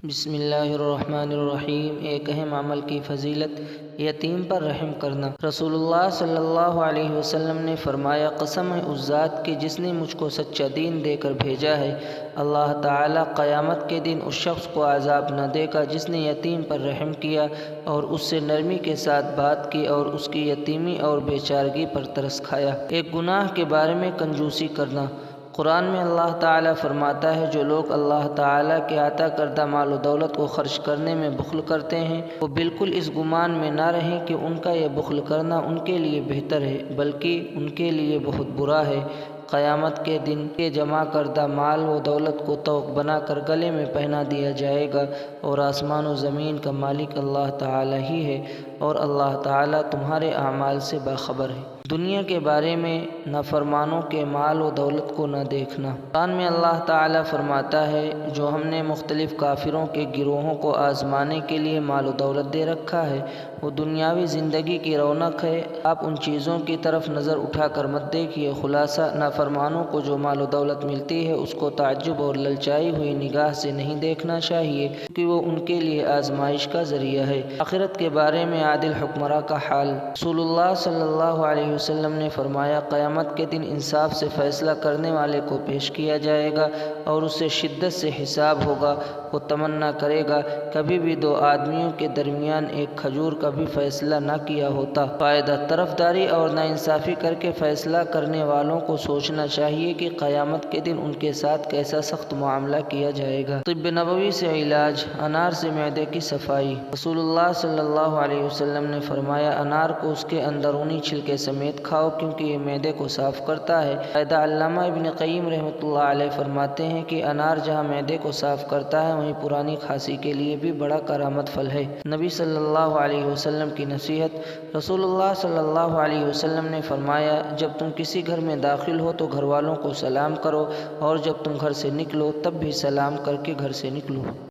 بسم اللہ الرحمن الرحیم۔ ایک اہم عمل کی فضیلت، یتیم پر رحم کرنا۔ رسول اللہ صلی اللہ علیہ وسلم نے فرمایا، قسم ہے اس ذات کی جس نے مجھ کو سچا دین دے کر بھیجا ہے، اللہ تعالیٰ قیامت کے دن اس شخص کو عذاب نہ دے گا جس نے یتیم پر رحم کیا اور اس سے نرمی کے ساتھ بات کی اور اس کی یتیمی اور بیچارگی پر ترس کھایا۔ ایک گناہ کے بارے میں کنجوسی کرنا۔ قرآن میں اللہ تعالیٰ فرماتا ہے، جو لوگ اللہ تعالیٰ کے عطا کردہ مال و دولت کو خرچ کرنے میں بخل کرتے ہیں، وہ بالکل اس گمان میں نہ رہیں کہ ان کا یہ بخل کرنا ان کے لیے بہتر ہے، بلکہ ان کے لیے بہت برا ہے۔ قیامت کے دن کے جمع کردہ مال و دولت کو طوق بنا کر گلے میں پہنا دیا جائے گا، اور آسمان و زمین کا مالک اللہ تعالیٰ ہی ہے، اور اللہ تعالیٰ تمہارے اعمال سے باخبر ہے۔ دنیا کے بارے میں نافرمانوں کے مال و دولت کو نہ دیکھنا۔ قرآن میں اللہ تعالیٰ فرماتا ہے، جو ہم نے مختلف کافروں کے گروہوں کو آزمانے کے لیے مال و دولت دے رکھا ہے، وہ دنیاوی زندگی کی رونق ہے، آپ ان چیزوں کی طرف نظر اٹھا کر مت دیکھیے۔ خلاصہ، نافرمانوں کو جو مال و دولت ملتی ہے اس کو تعجب اور للچائی ہوئی نگاہ سے نہیں دیکھنا چاہیے، کیونکہ وہ ان کے لیے آزمائش کا ذریعہ ہے۔ آخرت کے بارے میں عادل حکمراں کا حال۔ رسول اللہ صلی اللہ علیہ وسلم نے فرمایا، قیامت کے دن انصاف سے فیصلہ کرنے والے کو پیش کیا جائے گا اور اس سے شدت سے حساب ہوگا۔ وہ تمنا کرے گا، کبھی بھی دو آدمیوں کے درمیان ایک کھجور کا بھی فیصلہ نہ کیا ہوتا۔ فائدہ، طرفداری اور ناانصافی کر کے فیصلہ کرنے والوں کو سوچنا چاہیے کہ قیامت کے دن ان کے ساتھ کیسا سخت معاملہ کیا جائے گا۔ طب نبوی سے علاج۔ انار سے معدے کی صفائی۔ رسول اللہ صلی اللہ علیہ وسلم نے فرمایا، انار کو اس کے اندرونی چھلکے سمیت کھاؤ کیونکہ یہ معدے کو صاف کرتا ہے۔ فائدہ، علامہ ابن قیم رحمۃ اللہ علیہ فرماتے ہیں کہ انار جہاں معدے کو صاف کرتا ہے، وہیں پرانی کھانسی کے لیے بھی بڑا کارآمد پھل ہے۔ نبی صلی اللہ علیہ وسلم کی نصیحت۔ رسول اللہ صلی اللہ علیہ وسلم نے فرمایا، جب تم کسی گھر میں داخل ہو تو گھر والوں کو سلام کرو، اور جب تم گھر سے نکلو تب بھی سلام کر کے گھر سے نکلو۔